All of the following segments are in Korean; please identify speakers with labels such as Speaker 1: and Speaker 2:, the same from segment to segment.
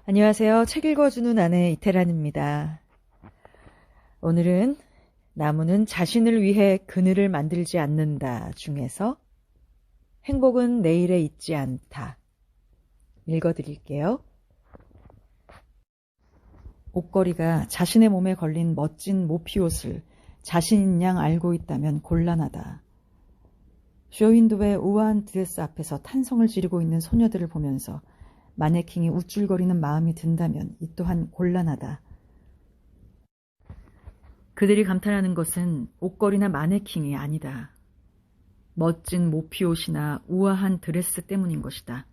Speaker 1: 안녕하세요. 책 읽어주는 아내 이태란입니다. 오늘은 나무는 자신을 위해 그늘을 만들지 않는다 중에서 행복은 내일에 있지 않다. 읽어드릴게요. 옷걸이가 자신의 몸에 걸린 멋진 모피옷을 자신인 양 알고 있다면 곤란하다. 쇼윈도의 우아한 드레스 앞에서 탄성을 지르고 있는 소녀들을 보면서 마네킹이 우쭐거리는 마음이 든다면 이 또한 곤란하다. 그들이 감탄하는 것은 옷걸이나 마네킹이 아니다. 멋진 모피옷이나 우아한 드레스 때문인 것이다.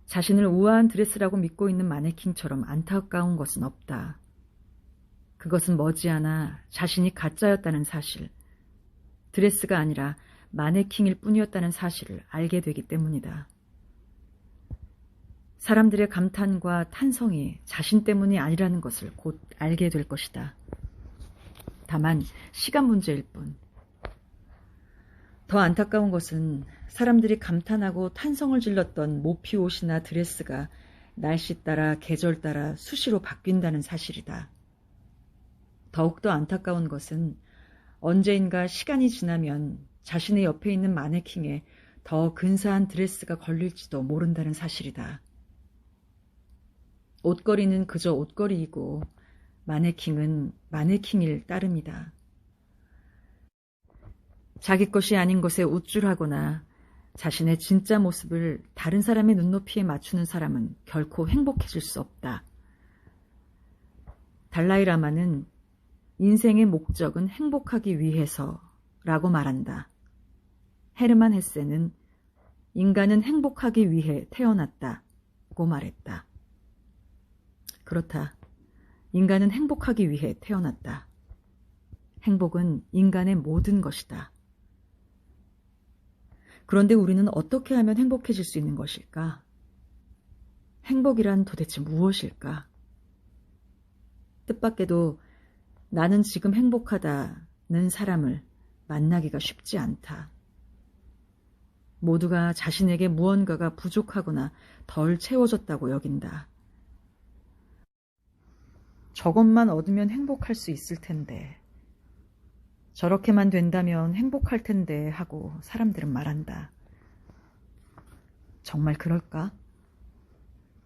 Speaker 1: 자신을 우아한 드레스라고 믿고 있는 마네킹처럼 안타까운 것은 없다. 그것은 머지않아 자신이 가짜였다는 사실, 드레스가 아니라 마네킹일 뿐이었다는 사실을 알게 되기 때문이다. 사람들의 감탄과 탄성이 자신 때문이 아니라는 것을 곧 알게 될 것이다. 다만 시간 문제일 뿐. 더 안타까운 것은 사람들이 감탄하고 탄성을 질렀던 모피옷이나 드레스가 날씨 따라 계절 따라 수시로 바뀐다는 사실이다. 더욱더 안타까운 것은 언제인가 시간이 지나면 자신의 옆에 있는 마네킹에 더 근사한 드레스가 걸릴지도 모른다는 사실이다. 옷걸이는 그저 옷걸이이고 마네킹은 마네킹일 따름이다. 자기 것이 아닌 것에 우쭐하거나 자신의 진짜 모습을 다른 사람의 눈높이에 맞추는 사람은 결코 행복해질 수 없다. 달라이라마는 인생의 목적은 행복하기 위해서라고 말한다. 헤르만 헤세는 인간은 행복하기 위해 태어났다고 말했다. 그렇다. 인간은 행복하기 위해 태어났다. 행복은 인간의 모든 것이다. 그런데 우리는 어떻게 하면 행복해질 수 있는 것일까? 행복이란 도대체 무엇일까? 뜻밖에도 나는 지금 행복하다는 사람을 만나기가 쉽지 않다. 모두가 자신에게 무언가가 부족하거나 덜 채워졌다고 여긴다. 저것만 얻으면 행복할 수 있을 텐데, 저렇게만 된다면 행복할 텐데 하고 사람들은 말한다. 정말 그럴까?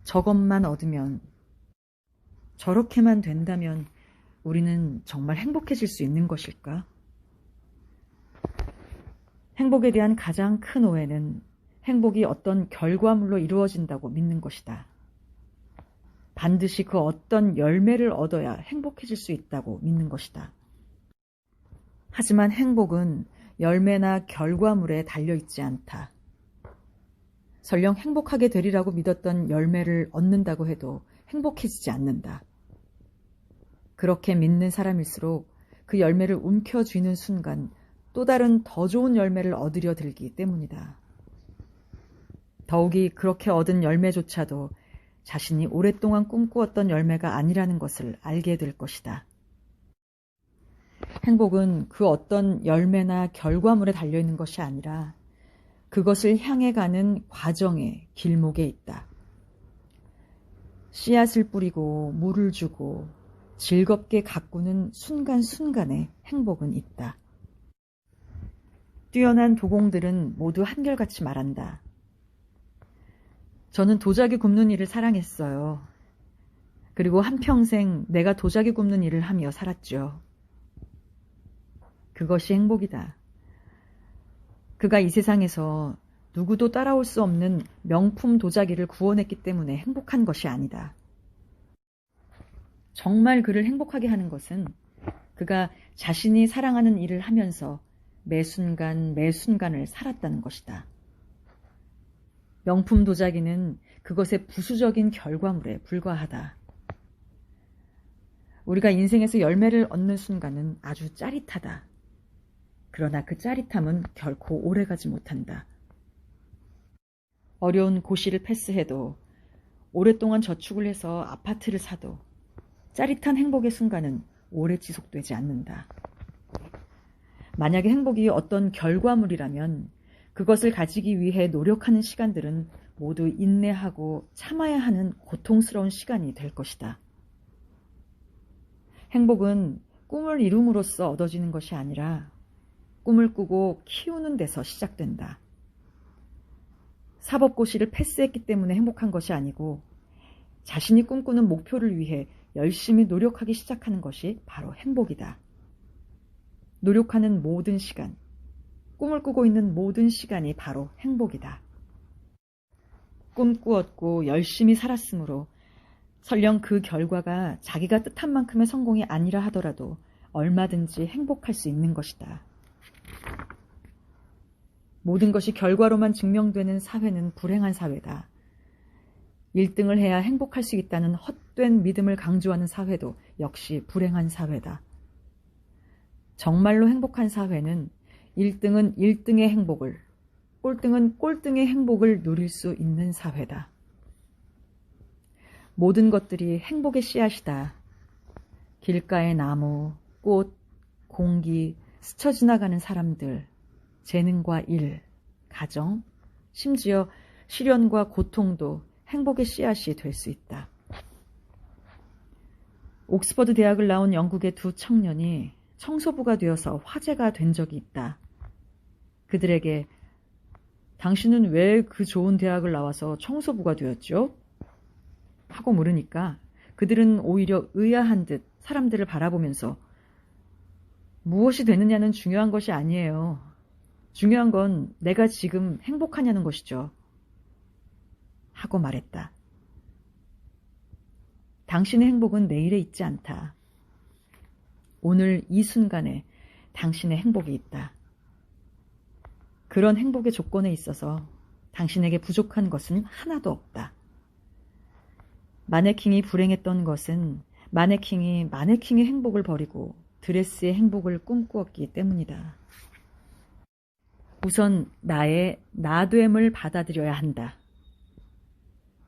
Speaker 1: 저것만 얻으면, 저렇게만 된다면 우리는 정말 행복해질 수 있는 것일까? 행복에 대한 가장 큰 오해는 행복이 어떤 결과물로 이루어진다고 믿는 것이다. 반드시 그 어떤 열매를 얻어야 행복해질 수 있다고 믿는 것이다. 하지만 행복은 열매나 결과물에 달려있지 않다. 설령 행복하게 되리라고 믿었던 열매를 얻는다고 해도 행복해지지 않는다. 그렇게 믿는 사람일수록 그 열매를 움켜쥐는 순간 또 다른 더 좋은 열매를 얻으려 들기 때문이다. 더욱이 그렇게 얻은 열매조차도 자신이 오랫동안 꿈꾸었던 열매가 아니라는 것을 알게 될 것이다. 행복은 그 어떤 열매나 결과물에 달려있는 것이 아니라 그것을 향해 가는 과정의 길목에 있다. 씨앗을 뿌리고 물을 주고 즐겁게 가꾸는 순간순간에 행복은 있다. 뛰어난 도공들은 모두 한결같이 말한다. 저는 도자기 굽는 일을 사랑했어요. 그리고 한평생 내가 도자기 굽는 일을 하며 살았죠. 그것이 행복이다. 그가 이 세상에서 누구도 따라올 수 없는 명품 도자기를 구워냈기 때문에 행복한 것이 아니다. 정말 그를 행복하게 하는 것은 그가 자신이 사랑하는 일을 하면서 매 순간 매 순간을 살았다는 것이다. 명품 도자기는 그것의 부수적인 결과물에 불과하다. 우리가 인생에서 열매를 얻는 순간은 아주 짜릿하다. 그러나 그 짜릿함은 결코 오래가지 못한다. 어려운 고시를 패스해도 오랫동안 저축을 해서 아파트를 사도 짜릿한 행복의 순간은 오래 지속되지 않는다. 만약에 행복이 어떤 결과물이라면 그것을 가지기 위해 노력하는 시간들은 모두 인내하고 참아야 하는 고통스러운 시간이 될 것이다. 행복은 꿈을 이룸으로써 얻어지는 것이 아니라 꿈을 꾸고 키우는 데서 시작된다. 사법고시를 패스했기 때문에 행복한 것이 아니고 자신이 꿈꾸는 목표를 위해 열심히 노력하기 시작하는 것이 바로 행복이다. 노력하는 모든 시간, 꿈을 꾸고 있는 모든 시간이 바로 행복이다. 꿈꾸었고 열심히 살았으므로 설령 그 결과가 자기가 뜻한 만큼의 성공이 아니라 하더라도 얼마든지 행복할 수 있는 것이다. 모든 것이 결과로만 증명되는 사회는 불행한 사회다. 1등을 해야 행복할 수 있다는 헛된 믿음을 강조하는 사회도 역시 불행한 사회다. 정말로 행복한 사회는 1등은 1등의 행복을, 꼴등은 꼴등의 행복을 누릴 수 있는 사회다. 모든 것들이 행복의 씨앗이다. 길가의 나무, 꽃, 공기, 스쳐 지나가는 사람들, 재능과 일, 가정, 심지어 시련과 고통도 행복의 씨앗이 될 수 있다. 옥스퍼드 대학을 나온 영국의 두 청년이 청소부가 되어서 화제가 된 적이 있다. 그들에게 당신은 왜 그 좋은 대학을 나와서 청소부가 되었죠? 하고 물으니까 그들은 오히려 의아한 듯 사람들을 바라보면서 무엇이 되느냐는 중요한 것이 아니에요. 중요한 건 내가 지금 행복하냐는 것이죠. 하고 말했다. 당신의 행복은 내일에 있지 않다. 오늘 이 순간에 당신의 행복이 있다. 그런 행복의 조건에 있어서 당신에게 부족한 것은 하나도 없다. 마네킹이 불행했던 것은 마네킹이 마네킹의 행복을 버리고 드레스의 행복을 꿈꾸었기 때문이다. 우선 나의 나됨을 받아들여야 한다.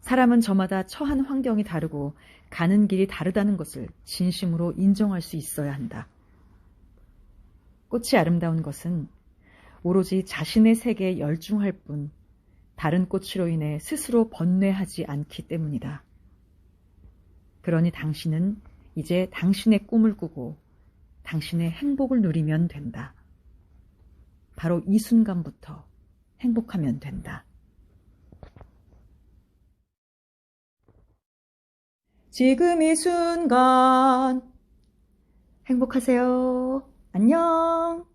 Speaker 1: 사람은 저마다 처한 환경이 다르고 가는 길이 다르다는 것을 진심으로 인정할 수 있어야 한다. 꽃이 아름다운 것은 오로지 자신의 색에 열중할 뿐 다른 꽃으로 인해 스스로 번뇌하지 않기 때문이다. 그러니 당신은 이제 당신의 꿈을 꾸고 당신의 행복을 누리면 된다. 바로 이 순간부터 행복하면 된다. 지금 이 순간 행복하세요. 안녕.